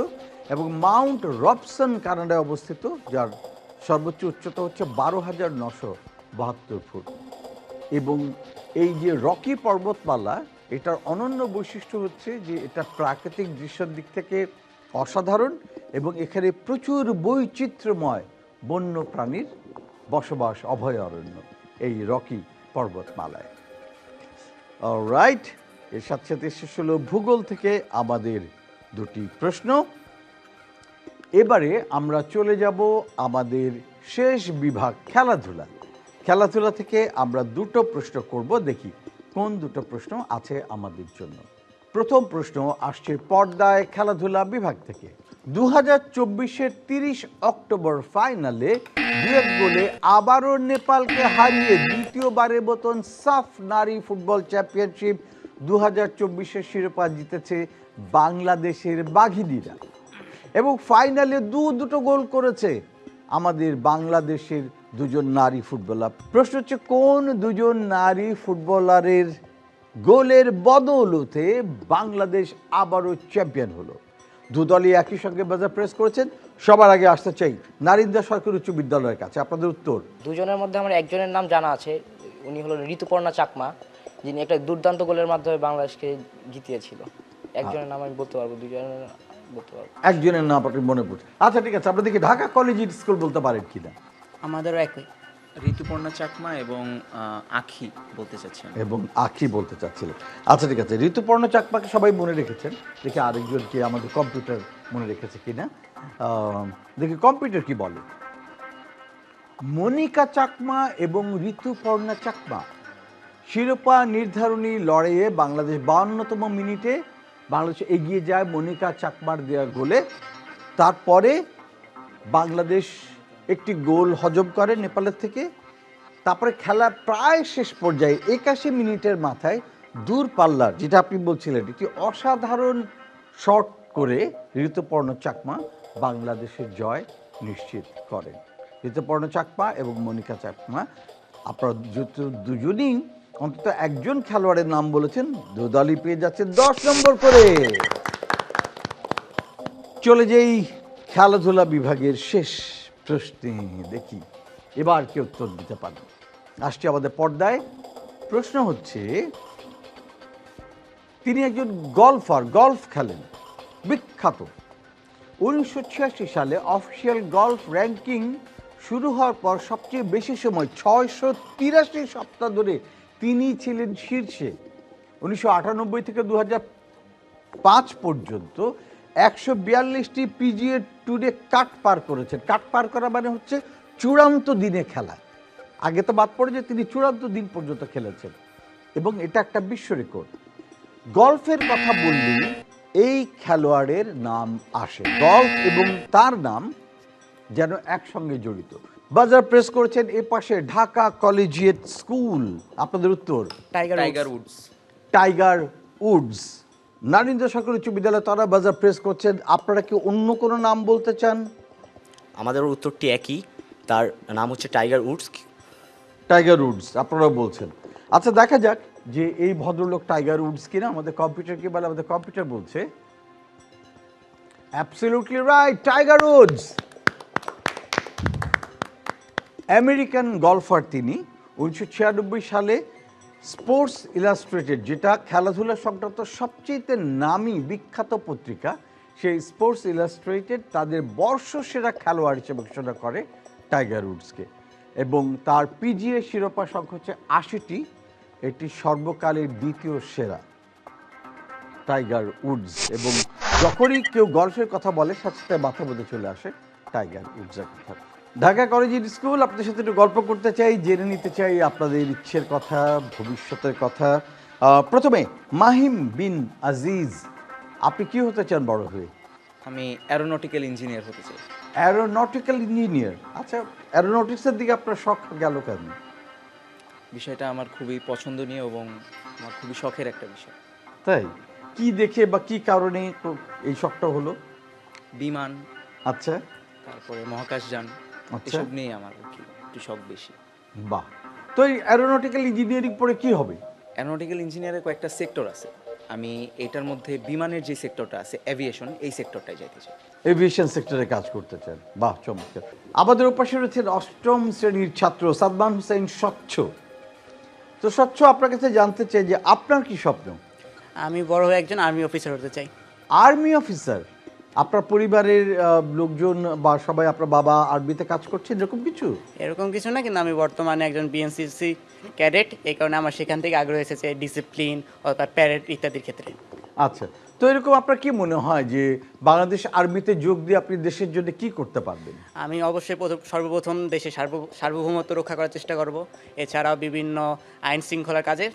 এবং মাউন্ট রবসন কানাডায় অবস্থিত, যার সর্বোচ্চ উচ্চতা হচ্ছে 12,972 ফুট। এবং এই যে রকি পর্বতমালা, এটার অনন্য বৈশিষ্ট্য হচ্ছে যে এটা প্রাকৃতিক দৃশ্যের দিক থেকে অসাধারণ, এবং এখানে প্রচুর বৈচিত্র্যময় বন্য প্রাণীর বসবাস, অভয়ারণ্য এই রকি পর্বতমালায়। অলরাইট, এর সাথে সাথে শেষ হলো ভূগোল থেকে আমাদের দুটি প্রশ্ন। এবারে আমরা চলে যাব আমাদের শেষ বিভাগ খেলাধুলা। খেলাধুলা থেকে আমরা দুটো প্রশ্ন করব, দেখি কোন দুটো প্রশ্ন আছে আমাদের জন্য। প্রথম প্রশ্ন আসছে পর্দায় খেলাধুলা বিভাগ থেকে। 2024-এর 30 অক্টোবর ফাইনালে 2-1 গোলে আবারও নেপালকে হারিয়ে দ্বিতীয়বারের মতন সাফ নারী ফুটবল চ্যাম্পিয়নশিপ 2024-এর শিরোপা জিতেছে বাংলাদেশের বাঘিনীরা, এবং ফাইনালে দুটো গোল করেছে আমাদের বাংলাদেশের দুজন নারী ফুটবলার। প্রশ্ন হচ্ছে, কোন দুজন নারী ফুটবলারের গোলের বদৌলতে বাংলাদেশ আবারও চ্যাম্পিয়ন হলো? দুদলই একই সঙ্গে বাজার প্রেস করেছেন। সবার আগে আসতে চাই নারিন্দা সরকারি উচ্চ বিদ্যালয়ের কাছে, আপনাদের উত্তর। দুজনের মধ্যে আমার একজনের নাম জানা আছে, উনি হলো ঋতুপর্ণা চাকমা, যিনি একটা দুর্দান্ত গোলের মাধ্যমে বাংলাদেশকে জিতিয়েছিল। একজনের নাম আমি বলতে পারবো, দুজনের বলতে পারবো। একজনের নাম আপনি মনে পড়ছে? আচ্ছা ঠিক আছে, আমরা দেখি ঢাকা কলেজিয়েট স্কুল বলতে পারেন কিনা। আমাদেরও একই, ঋতুপর্ণা চাকমা এবং আখি বলতে চাচ্ছেন। এবং আখি বলতে চাচ্ছিলেন। আচ্ছা ঠিক আছে, ঋতুপর্ণ চাকমাকে সবাই মনে রেখেছেন, দেখি আরেকজনকে আমাদের কম্পিউটার মনে রেখেছে কিনা। দেখি কম্পিউটার কি বলে। মনিকা চাকমা এবং ঋতুপর্ণা চাকমা শিরোপা নির্ধারণী লড়াইয়ে বাংলাদেশ 52তম মিনিটে বাংলাদেশ এগিয়ে যায় মনিকা চাকমার দেওয়া গোলে। তারপরে বাংলাদেশ একটি গোল হজম করে নেপালের থেকে। তারপরে খেলা প্রায় শেষ পর্যায়ে 81 মিনিটের মাথায় দূরপাল্লার, যেটা আপনি বলছিলেন, একটি অসাধারণ শট করে ঋতুপর্ণ চাকমা বাংলাদেশের জয় নিশ্চিত করেন। ঋতুপর্ণ চাকমা এবং মনিকা চাকমা, আপনারা দুজনই অন্তত একজন খেলোয়াড়ের নাম বলেছেন, দুদলই পেয়ে যাচ্ছে 10 নম্বর করে। চলে যাই খেলাধুলা বিভাগের শেষ প্রশ্নে, দেখি এবার কে উত্তর দিতে পারে। আসছে আমাদের পর্দায়। প্রশ্ন হচ্ছে, তিনি একজন গলফার, গলফ খেলেন, বিখ্যাত। 1986 সালে অফিসিয়াল গলফ র্যাঙ্কিং শুরু হওয়ার পর সবচেয়ে বেশি সময় 683 সপ্তাহ ধরে তিনি ছিলেন শীর্ষে। 1998 থেকে 2005 পর্যন্ত 142টি পিজিএ ট্যুরে কাট পার করেছেন। কাট পার করা মানে হচ্ছে চূড়ান্ত দিনে খেলা। আগে তো বাদ পড়ে যে তিনি চূড়ান্ত দিন পর্যন্ত খেলেছেন, এবং এটা একটা বিশ্ব রেকর্ড। গলফের কথা বললেই এই খেলোয়াড়ের নাম আসে, গলফ এবং তার নাম যেন একসঙ্গে জড়িত। বাজার প্রেস করেছেন এ পাশে ঢাকা কলেজিয়েট স্কুল, আপনাদের উত্তর। Tiger Woods. Tiger Woods. Narinda সরকারি উচ্চ বিদ্যালয় তারা বাজার প্রেস করছেন। আপনারা কি অন্য কোনো নাম বলতে চান? আমাদের উত্তরটি একই, তার নাম হচ্ছে টাইগার উডস। টাইগার উডস আপনারা বলছেন। আচ্ছা দেখা যাক যে এই ভদ্রলোক টাইগার উডস কিনা। আমাদের কম্পিউটার কি বলে? আমাদের কম্পিউটার বলছে absolutely right, tiger Woods. American golfer তিনি। 1996 সালে স্পোর্টস ইলাস্ট্রেটেড, যেটা খেলাধুলা সংক্রান্ত সবচেয়ে নামী বিখ্যাত পত্রিকা, সেই স্পোর্টস ইলাস্ট্রেটেড তাদের বর্ষসেরা খেলোয়াড় হিসেবে ঘোষণা করে টাইগার উডসকে, এবং তার পিজিএ শিরোপা সংখ্যা হচ্ছে 80টি। এটি সর্বকালের দ্বিতীয় সেরা। টাইগার উডস, এবং যখনই কেউ গল্ফের কথা বলে সাথে সাথে মাথার মধ্যে চলে আসে টাইগার উডসের কথা। ঢাকা কলেজিয়েট স্কুল, আপনাদের সাথে একটু গল্প করতে চাই, জেনে নিতে চাই আপনাদের ইচ্ছের কথা, ভবিষ্যতের কথা। প্রথমে মাহিম বিন আজিজ, আপনি কি হতে চান বড় হয়ে? আমি অ্যারোনটিক্যাল ইঞ্জিনিয়ার হতে চাই। অ্যারোনটিক্যাল ইঞ্জিনিয়ার, আচ্ছা অ্যারোনটিক্সের দিকে আপনার শখ গেল কেন? বিষয়টা আমার খুবই পছন্দনীয় এবং আমার খুবই শখের একটা বিষয়। তাই কি দেখে বা কি কারণে এই শখটা হলো? বিমান, আচ্ছা তারপরে মহাকাশযান, আচ্ছা। এসব নিয়ে আমার আর কি একটু শখ বেশি। বাহ, তো এই অ্যারোনটিক্যাল ইঞ্জিনিয়ারিং পড়ে কি হবে? অ্যারোনটিক্যাল ইঞ্জিনিয়ারের কয়েকটা সেক্টর আছে, আমি এটার মধ্যে বিমানের যে সেক্টরটা আছে এভিয়েশন, এই সেক্টরটায় যাইতে চাই। এভিয়েশন সেক্টরে কাজ করতে চান, বাহ চমৎকার। আমাদের ওপাশে রয়েছেন অষ্টম শ্রেণীর ছাত্র সাদমান হোসেন স্বচ্ছ। তো স্বচ্ছ, আপনার কাছে জানতে চাই যে আপনার কি স্বপ্ন? আমি বড় হয়ে একজন আর্মি অফিসার হতে চাই। Army officer? আপনার পরিবারের লোকজন বা সবাই, আপনার বাবা আর্মিতে কাজ করছেন এরকম কিছু? এরকম কিছু না, কিন্তু আমি বর্তমানে একজন বিএনসিসি ক্যাডেট, এই কারণে আমার সেখান থেকে আগ্রহ এসেছে ডিসিপ্লিন অথবা প্যারেড ইত্যাদির ক্ষেত্রে। আচ্ছা, তো এরকম আপনার কি মনে হয় যে বাংলাদেশ আর্মিতে যোগ দিয়ে আপনি দেশের জন্য কি করতে পারবেন? আমি অবশ্যই সর্বপ্রথম দেশে সার্বভৌমত্ব রক্ষা করার চেষ্টা করব, এছাড়াও বিভিন্ন আইন শৃঙ্খলার কাজে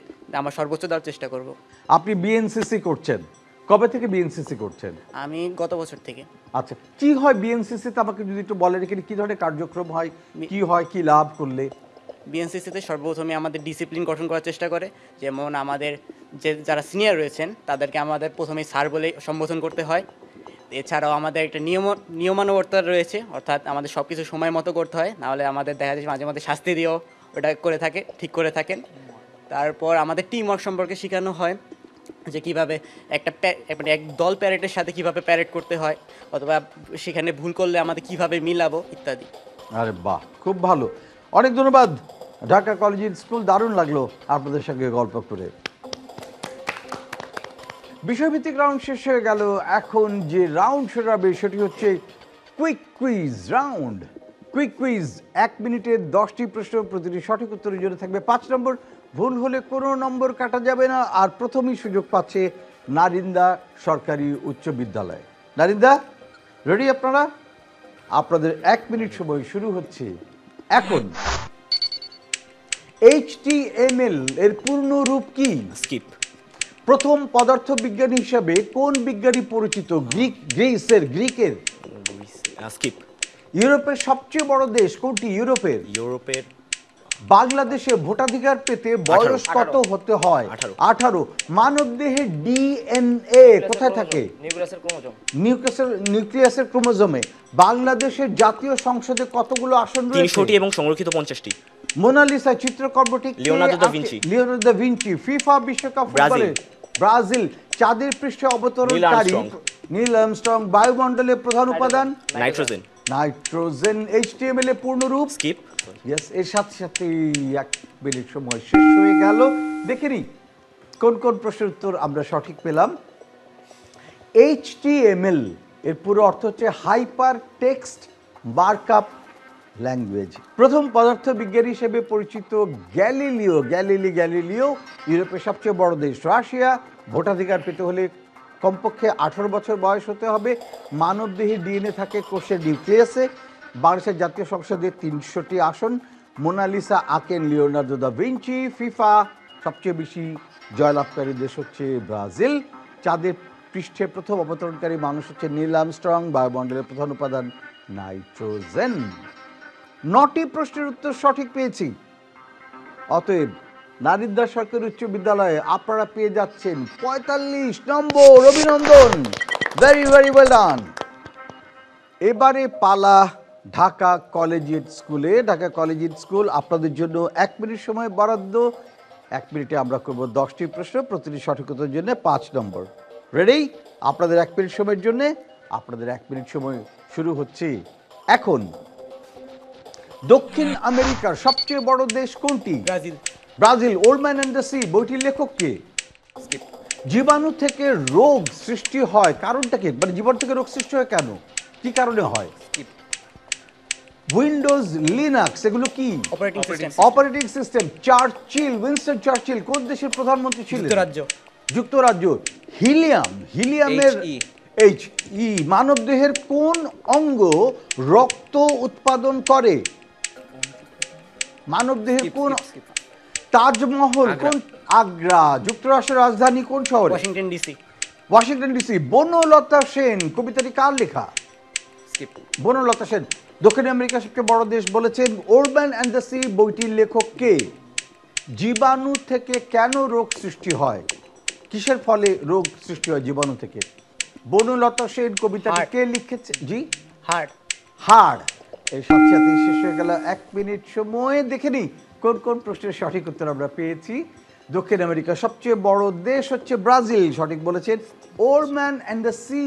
আমার সর্বোচ্চ দেওয়ার চেষ্টা করব। আপনি বিএনসিসি করছেন, কবে থেকে বিএনসিসি করছেন? আমি গত বছর থেকে। আচ্ছা, কি হয় বিএনসিসিতে আমাকে যদি একটু বলেন, এখানে কি ধরনের কার্যক্রম হয়, কি হয়, কি লাভ করলে? বিএনসিসিতে সর্বপ্রথমে আমাদের ডিসিপ্লিন গঠন করার চেষ্টা করে, যেমন আমাদের যারা সিনিয়র রয়েছেন তাদেরকে আমাদের প্রথমে স্যার বলে সম্বোধন করতে হয়। এছাড়াও আমাদের একটা নিয়মানুবর্তন রয়েছে, অর্থাৎ আমাদের সব কিছু সময় মতো করতে হয়, নাহলে আমাদের দেখা যায় মাঝে মাঝে শাস্তি দিয়েও ওটা ঠিক করে থাকেন। তারপর আমাদের টিম ওয়ার্ক সম্পর্কে শেখানো হয়, যে কীভাবে এক দল প্যারেডের সাথে কীভাবে প্যারেড করতে হয়, অথবা সেখানে ভুল করলে আমাদের কীভাবে মিলাবো ইত্যাদি। আরে বাহ, খুব ভালো, অনেক ধন্যবাদ ঢাকা কলেজিয়েট স্কুল, দারুণ লাগলো আপনাদের সঙ্গে গল্প করে। বিষয়ভিত্তিক রাউন্ড শেষ হয়ে গেল, এখন যে রাউন্ড শুরু হবে সেটি হচ্ছে quick quiz round. Quick quiz, 1 মিনিটে 10টি প্রশ্ন, প্রতিটি সঠিক উত্তরের জন্য থাকবে 5 নম্বর, ভুল হলে কোনো নম্বর কাটা যাবে না। আর প্রথমেই সুযোগ পাচ্ছে নারিন্দা সরকারি উচ্চ বিদ্যালয়। নারিন্দা, রেডি আপনারা? আপনাদের 1 মিনিট সময় শুরু হচ্ছে এখন। HTML এর পূর্ণ রূপ কি? স্কিপ। প্রথম পদার্থ বিজ্ঞানী হিসাবে কোন বিজ্ঞানী পরিচিত? গ্রিকের। স্কিপ। ইউরোপের সবচেয়ে বড় দেশ কোনটি? ইউরোপের। বাংলাদেশে ভোটাধিকার পেতে বয়স কত হতে হয়? 18। মানবদেহে ডিএনএ কোথায় থাকে? নিউক্লিয়াসের ক্রোমোজোমে। বাংলাদেশের জাতীয় সংসদে কতগুলো আসন রয়েছে? 300টি এবং সংরক্ষিত 50টি। মোনালিসা চিত্রকর্মটি Leonardo da Vinci. Leonardo da Vinci. FIFA বিশ্বকাপ ফুটবলে ব্রাজিল। চাঁদের পৃষ্ঠে অবতরণকারী নীল আর্মস্ট্রং। বায়ুমণ্ডলের প্রধান উপাদান? নাইট্রোজেন। HTML এর পূর্ণ রূপ? স্কিপ। ইয়েস, এর সাথে সাথে 1 মিনিট সময় শেষ হয়ে গেল। দেখে নিই কোন কোন প্রশ্নের উত্তর আমরা সঠিক পেলাম। HTML এর পুরো অর্থ হচ্ছে হাইপার টেক্সট মার্কআপ ল্যাঙ্গুয়েজ। প্রথম পদার্থ বিজ্ঞানী হিসেবে পরিচিত গ্যালিলিও। ইউরোপের সবচেয়ে বড় দেশ রাশিয়া। ভোটাধিকার পেতে হলে কমপক্ষে 18 বছর বয়স হতে হবে। মানবদেহে ডিএনএ থাকে কোষের নিউক্লিয়াসে। বাংলাদেশের জাতীয় সংসদে 300টি আসন। মোনালিসা আঁকেন লিওনার্দো দা ভিঞ্চি। ফিফা সবচেয়ে বেশি জয়লাভকারী দেশ হচ্ছে ব্রাজিল। চাঁদের পৃষ্ঠে প্রথম অবতরণকারী মানুষ হচ্ছে নীল আর্মস্ট্রং। বায়ুমণ্ডলের প্রধান উপাদান নাইট্রোজেন। 9টি প্রশ্নের উত্তর সঠিক পেয়েছি। অতএব নারিন্দা সরকারি উচ্চ বিদ্যালয়ে আপনারা পেয়ে যাচ্ছেন 45 নম্বর। অভিনন্দন, ভেরি ভেরি ওয়েল ডান। এবারে পালা ঢাকা কলেজিয়েট স্কুলে। ঢাকা কলেজিয়েট স্কুল, আপনাদের জন্য 1 মিনিট সময় বরাদ্দ। 1 মিনিটে আমরা করব 10টি প্রশ্ন, প্রতিটি সঠিক উত্তরের জন্য 5 নম্বর। রেডি? আপনাদের 1 মিনিট সময়ের জন্য, আপনাদের 1 মিনিট সময় শুরু হচ্ছে এখন। দক্ষিণ আমেরিকার সবচেয়ে বড় দেশ কোনটি? Brazil. Old man and the sea বইটির লেখক কে? জীবাণু থেকে রোগ সৃষ্টি হয় কারণটা কি? মানে জীবাণু থেকে রোগ সৃষ্টি হয় কেন, কি কারণে হয়? উইন্ডোজ, লিনাক্স, এগুলো কি? Operating system. উইনস্টন চার্চিল কোন দেশের প্রধানমন্ত্রী ছিলেন? যুক্তরাজ্য। হিলিয়ামের HE এইচ ই মানবদেহের কোন অঙ্গ রক্ত উৎপাদন করে? মানবদেহের কোন? তাজমহল আগ্রা। কোন? আগ্রা। যুক্তরাষ্ট্রের রাজধানী কোন শহরে? Washington DC. Washington DC. Banalata Sen কবিতাটি কার লেখা? স্কিপ। বনলতা সেন। দক্ষিণ আমেরিকার সবচেয়ে বড় দেশ বলেছেন ওরম্যান অ্যান্ড দ্য সি বইটির লেখক কে? জীবাণু থেকে কেন রোগ সৃষ্টি হয়? কিসের ফলে রোগ সৃষ্টি হয় জীবাণু থেকে? বনলতা সেন কবিতাটি হার্ট। কে লিখেছে? জি, হার্ট। হাড়। এই সাথে সাথে শেষ হয়ে গেল 1 মিনিট সময়। দেখে নিই কোন কোন প্রশ্নের সঠিক উত্তর আমরা পেয়েছি। দক্ষিণ আমেরিকার সবচেয়ে বড় দেশ হচ্ছে ব্রাজিল, সঠিক বলেছেন ওরম্যান অ্যান্ড দ্য সি।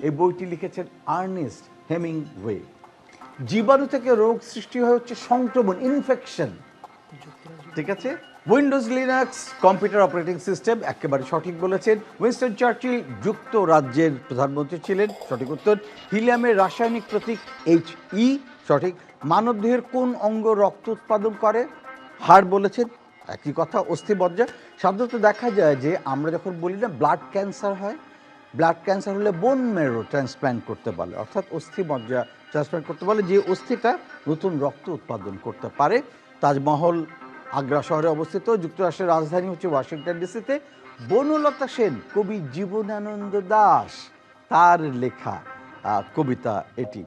এই বইটি লিখেছেন আর্নেস্ট হেমিংওয়ে। জীবাণু থেকে রোগ সৃষ্টি হয় হচ্ছে সংক্রমণ, ইনফেকশন। ঠিক আছে। Windows Linux computer operating system, একেবারে সঠিক বলেছেন। উইনস্টন চার্চিল যুক্তরাজ্যের প্রধানমন্ত্রী ছিলেন, সঠিক উত্তর। হিলিয়ামের রাসায়নিক প্রতীক HE, সঠিক। মানবদেহের কোন অঙ্গ রক্ত উৎপাদন করে? হাড় বলেছেন, একই কথা। অস্থিমজ্জা। সাধারণত দেখা যায় যে আমরা যখন বলি না ব্লাড ক্যান্সার হয়, ব্লাড ক্যান্সার হলে বোন মেরো ট্রান্সপ্ল্যান্ট করতে বলে, অর্থাৎ অস্থিমজ্জা ট্রান্সপ্ল্যান্ট করতে বলে, যে অস্থিটা নতুন রক্ত উৎপাদন করতে পারে। তাজমহল আগ্রা শহরে অবস্থিত। যুক্তরাষ্ট্রের রাজধানী হচ্ছে ওয়াশিংটন ডিসিতে। বনলতা সেন কবি জীবনানন্দ দাশ, তার লেখা কবিতা এটি।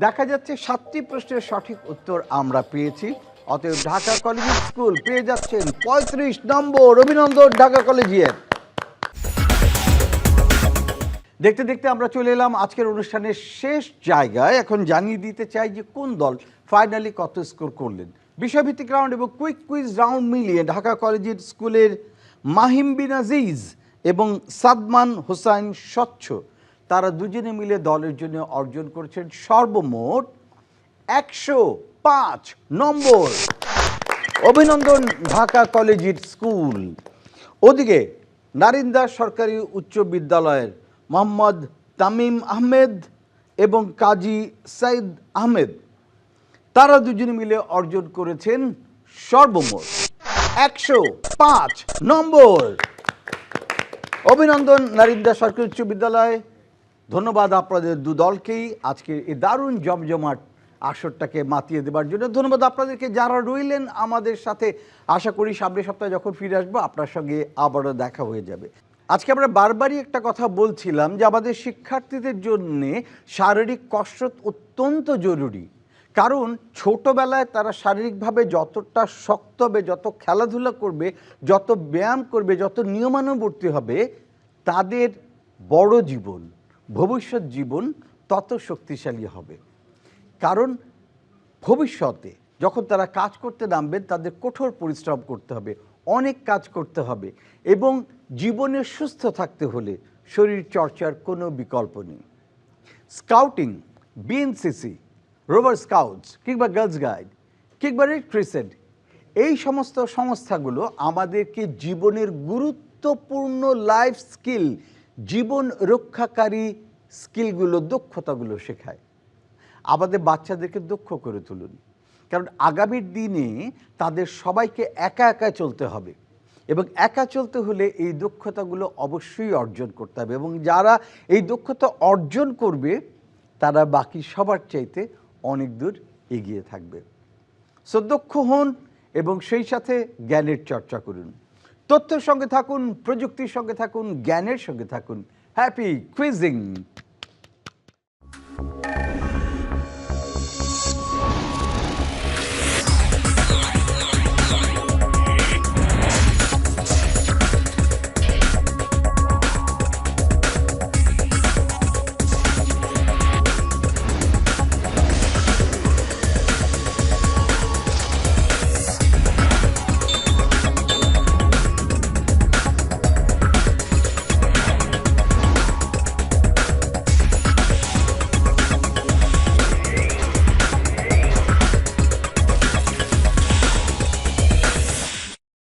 দেখা যাচ্ছে 7টি প্রশ্নের সঠিক উত্তর আমরা পেয়েছি। অতএব ঢাকা কলেজিয়েট স্কুল পেয়ে যাচ্ছেন 35 নম্বর। অভিনন্দন ঢাকা কলেজিয়েট। দেখতে দেখতে আমরা চলে এলাম আজকের অনুষ্ঠানের শেষ জায়গায়। এখন জানিয়ে দিতে চাই যে কোন দল ফাইনালি কত স্কোর করলেন। বিষয়ভিত্তিক রাউন্ড এবং কুইক কুইজ রাউন্ড মিলিয়ে ঢাকা কলেজিয়েট স্কুলের মাহিম বিন আজিজ এবং সাদমান হোসাইন স্বচ্ছ, তারা দুজনে মিলে দলের জন্য অর্জন করেছেন সর্বমোট 105 নম্বর। অভিনন্দন ঢাকা কলেজিয়েট স্কুল। ওদিকে নারিন্দা সরকারি উচ্চ বিদ্যালয়ের মোহাম্মদ তামিম আহমেদ এবং কাজী সাইদ আহমেদ, তারা দুজনে মিলে অর্জন করেছেন সর্বমোট 105 নম্বর। অভিনন্দন নারিন্দা সরকারি উচ্চ বিদ্যালয়। ধন্যবাদ আপনাদের দু দলকেই আজকে এই দারুণ জমজমাট আসরটাকে মাতিয়ে দেবার জন্য। ধন্যবাদ আপনাদেরকে যারা রইলেন আমাদের সাথে। আশা করি সামনের সপ্তাহে যখন ফিরে আসবো আপনার সঙ্গে আবারও দেখা হয়ে যাবে। আজকে আমরা বারবারই একটা কথা বলছিলাম যে আমাদের শিক্ষার্থীদের জন্যে শারীরিক কসরত অত্যন্ত জরুরি। কারণ ছোটোবেলায় তারা শারীরিকভাবে যতটা শক্ত হবে, যত খেলাধুলা করবে, যত ব্যায়াম করবে, যত নিয়মানুবর্তী হবে, তাদের বড় জীবন, ভবিষ্যৎ জীবন তত শক্তিশালী হবে। কারণ ভবিষ্যতে যখন তারা কাজ করতে নামবেন তাদের কঠোর পরিশ্রম করতে হবে, অনেক কাজ করতে হবে, এবং জীবনে সুস্থ থাকতে হলে শরীর চর্চার কোনো বিকল্প নেই। স্কাউটিং, বিএনসিসি, রোভার স্কাউটস কিংবা গার্লস গাইড কিংবা রেড ক্রিসেন্ট, এই সমস্ত সংস্থাগুলো আমাদেরকে জীবনের গুরুত্বপূর্ণ লাইফ স্কিল, জীবন রক্ষাকারী স্কিলগুলো, দক্ষতাগুলো শেখায়। আমাদের বাচ্চাদেরকে দক্ষ করে তুলুন, কারণ আগামীর দিনে তাদের সবাইকে একা একা চলতে হবে, এবং একা চলতে হলে এই দক্ষতাগুলো অবশ্যই অর্জন করতে হবে, এবং যারা এই দক্ষতা অর্জন করবে তারা বাকি সবার চাইতে অনেক দূর এগিয়ে থাকবে। সো দক্ষ হন এবং সেই সাথে জ্ঞানের চর্চা করুন। তথ্যের সঙ্গে থাকুন, প্রযুক্তির সঙ্গে থাকুন, জ্ঞানের সঙ্গে থাকুন। Happy cuisine.